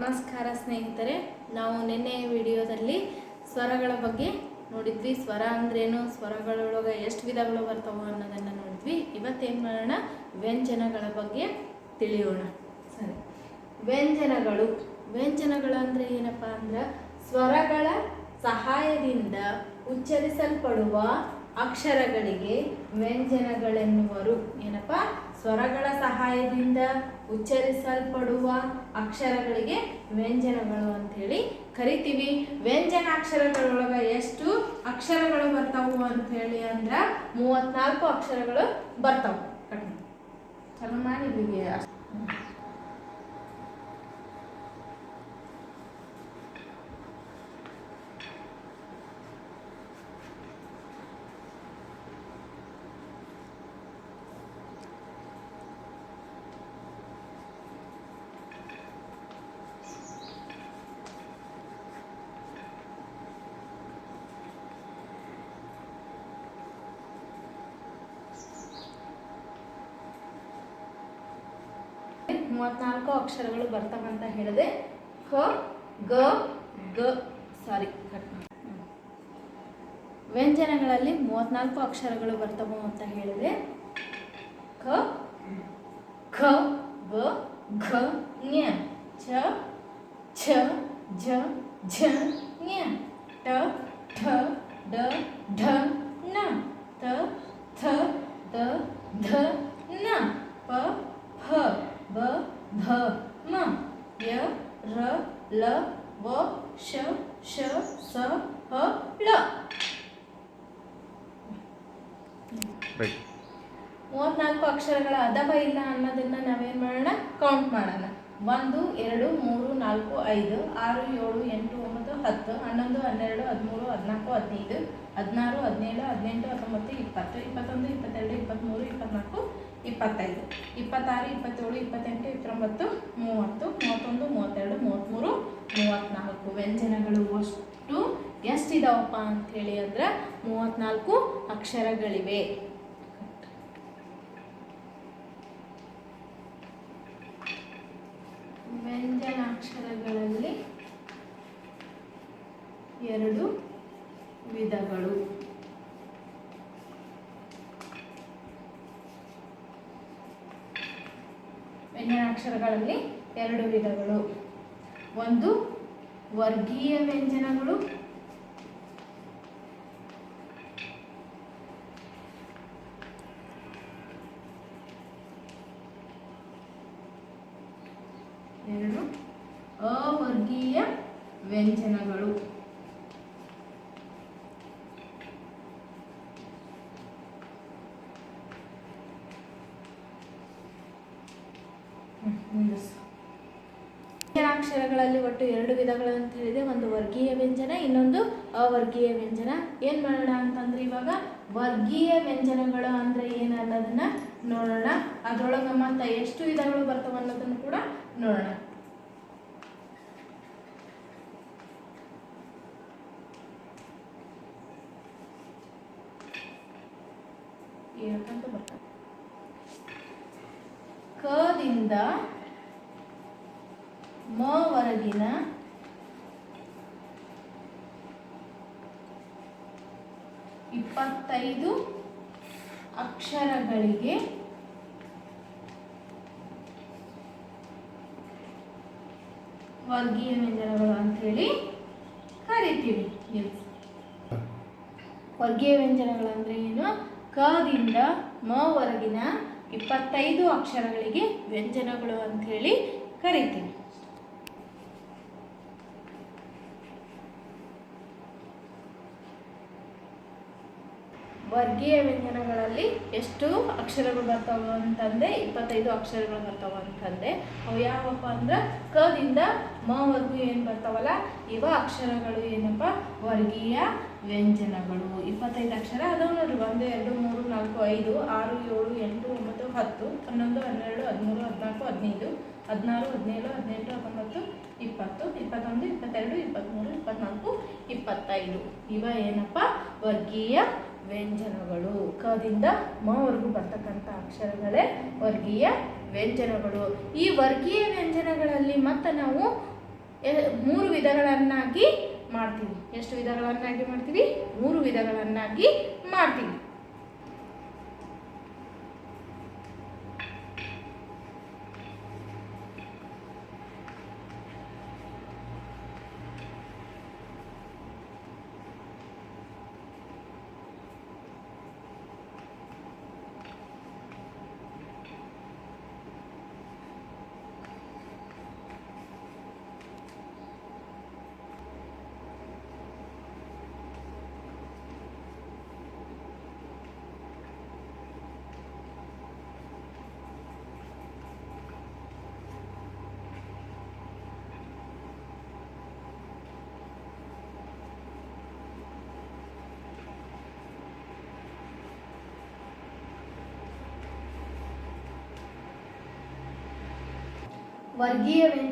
ನಮಸ್ಕಾರ ಸ್ನೇಹಿತರೆ. ನಾವು ನಿನ್ನೆ ವಿಡಿಯೋದಲ್ಲಿ ಸ್ವರಗಳ ಬಗ್ಗೆ ನೋಡಿದ್ವಿ. ಸ್ವರ ಅಂದ್ರೇನು, ಸ್ವರಗಳೊಳಗೆ ಎಷ್ಟು ವಿಧಗಳು ಬರ್ತಾವೆ ಅನ್ನೋದನ್ನು ನೋಡಿದ್ವಿ. ಇವತ್ತೇನು ಮಾಡೋಣ, ವ್ಯಂಜನಗಳ ಬಗ್ಗೆ ತಿಳಿಯೋಣ. ಸರಿ, ವ್ಯಂಜನಗಳು ಅಂದರೆ ಏನಪ್ಪ ಅಂದ್ರೆ ಸ್ವರಗಳ ಸಹಾಯದಿಂದ ಉಚ್ಚರಿಸಲ್ಪಡುವ ಅಕ್ಷರಗಳಿಗೆ ವ್ಯಂಜನಗಳೆನ್ನುವರು. ಏನಪ್ಪ, ಸ್ವರಗಳ ಸಹಾಯದಿಂದ ಉಚ್ಚರಿಸಲ್ಪಡುವ ಅಕ್ಷರಗಳಿಗೆ ವ್ಯಂಜನಗಳು ಅಂತೇಳಿ ಕರಿತೀವಿ. ವ್ಯಂಜನಾಕ್ಷರಗಳೊಳಗೆ ಎಷ್ಟು ಅಕ್ಷರಗಳು ಬರ್ತಾವು ಅಂಥೇಳಿ ಅಂದ್ರೆ 34 ಅಕ್ಷರಗಳು ಬರ್ತಾವೆ. ಚಲೋ ಮಾಡಿದ್ವಿ. ಮೂವತ್ನಾಲ್ಕು ಅಕ್ಷರಗಳು ಬರ್ತಾವಂತ ಹೇಳಿದೆ. ಕ ಗ ಗ ಸಾರಿ ವ್ಯಂಜನಗಳಲ್ಲಿ 34 ಅಕ್ಷರಗಳು ಬರ್ತವೆ ಅಂತ ಹೇಳಿದೆ. ಕ ಖ ಗ ಘ ಞ ಚ ಛ ಝ ಝ ಞ ಟ ಠ ಡ ಢ ಣ ತ ಥ ದ ಧ ನ ಪ ಫ ಬ ಭ ಮ ಯ ರ ಲ ವ ಶ ಶ ಸ ಹ ಳ. 34 ಅಕ್ಷರಗಳ ಅದಾವ ಇಲ್ಲ ಅನ್ನೋದನ್ನ ನಾವೇನು ಮಾಡೋಣ, ಕೌಂಟ್ ಮಾಡೋಣ. 1 2 3 4 5 6 7 8 9 10 11 12 13 14 15 16 17 18 19 20 21 22 23 24 25 26 27 28 29 30 31 32 33 34 ವ್ಯಂಜನಗಳು ಅಷ್ಟು ಎಷ್ಟಿದಾವಪ್ಪ ಅಂಥೇಳಿ ಅಂದ್ರೆ 34 ಅಕ್ಷರಗಳಿವೆ. ವ್ಯಂಜನಾಕ್ಷರಗಳಲ್ಲಿ 2 ವಿಧಗಳು. ವ್ಯಂಜನಾಕ್ಷರಗಳಲ್ಲಿ 2 ವಿಧಗಳು. ಒಂದು ವರ್ಗೀಯ ವ್ಯಂಜನಗಳು, ಎರಡು ಅವರ್ಗೀಯ ವ್ಯಂಜನಗಳು. ವ್ಯಂಜನಾಕ್ಷರಗಳಲ್ಲಿ ಒಟ್ಟು 2 ವಿಧಗಳು ಅಂತ ಹೇಳಿದೆ. ಒಂದು ವರ್ಗೀಯ ವ್ಯಂಜನ, ಇನ್ನೊಂದು ಅವರ್ಗೀಯ ವ್ಯಂಜನ. ಏನು ಮಾಡೋಣ ಅಂತಂದ್ರೆ, ಇವಾಗ ವರ್ಗೀಯ ವ್ಯಂಜನಗಳು ಅಂದ್ರೆ ಏನು ಅನ್ನೋದನ್ನ ನೋಡೋಣ. ಅದರೊಳಗೆ ಮತ್ತೆ ಎಷ್ಟು ವಿಧಗಳು ಬರ್ತವೆ ಅನ್ನೋದನ್ನು ಕೂಡ ನೋಡೋಣ. ಏನಕ್ಕಂತ ಬರ್ತವೆ. ಕದಿಂದ ಮವರೆಗಿನ 25 ಅಕ್ಷರಗಳಿಗೆ ವರ್ಗೀಯ ವ್ಯಂಜನಗಳು ಅಂಥೇಳಿ ಕರಿತೀವಿ. ವರ್ಗೀಯ ವ್ಯಂಜನಗಳು ಅಂದ್ರೆ ಏನು, ಕದಿಂದ ಮವರೆಗಿನ 25 ಅಕ್ಷರಗಳಿಗೆ ವ್ಯಂಜನಗಳು ಅಂಥೇಳಿ ಕರಿತೀವಿ. ವರ್ಗೀಯ ವ್ಯಂಜನಗಳಲ್ಲಿ ಎಷ್ಟು ಅಕ್ಷರಗಳು ಬರ್ತಾವ ಅಂತಂದೆ, 25 ಅಕ್ಷರಗಳು ಬರ್ತಾವ ಅಂತಂದೆ. ಅವು ಯಾವಪ್ಪ ಅಂದ್ರೆ ಕದಿಂದ ಮವರೆಗೂ ಏನು ಬರ್ತಾವಲ್ಲ, ಇವ ಅಕ್ಷರಗಳು ಏನಪ್ಪ ವರ್ಗೀಯ ವ್ಯಂಜನಗಳು. 25 ಅಕ್ಷರ ಅದಾವ ನೋಡ್ರಿ. 1 2 3 4 5 6 7 8 9 10 11 12 13 14 15 16 17 18 19 20 21 22 23 24 25 ಇವ ಏನಪ್ಪ ವರ್ಗೀಯ ವ್ಯಂಜನಗಳು. ಕದಿಂದ ಮವರೆಗೂ ಬರ್ತಕ್ಕಂಥ ಅಕ್ಷರಗಳೇ ವರ್ಗೀಯ ವ್ಯಂಜನಗಳು. ಈ ವರ್ಗೀಯ ವ್ಯಂಜನಗಳಲ್ಲಿ ಮತ್ತೆ ನಾವು 3 ವಿಧಗಳನ್ನಾಗಿ ಮಾಡ್ತೀವಿ. ಎಷ್ಟು ವಿಧಗಳನ್ನಾಗಿ ಮಾಡ್ತೀವಿ? 3 ವಿಧಗಳನ್ನಾಗಿ ಮಾಡ್ತೀವಿ. ವರ್ಗೀಯ ವ್ಯಂಜನ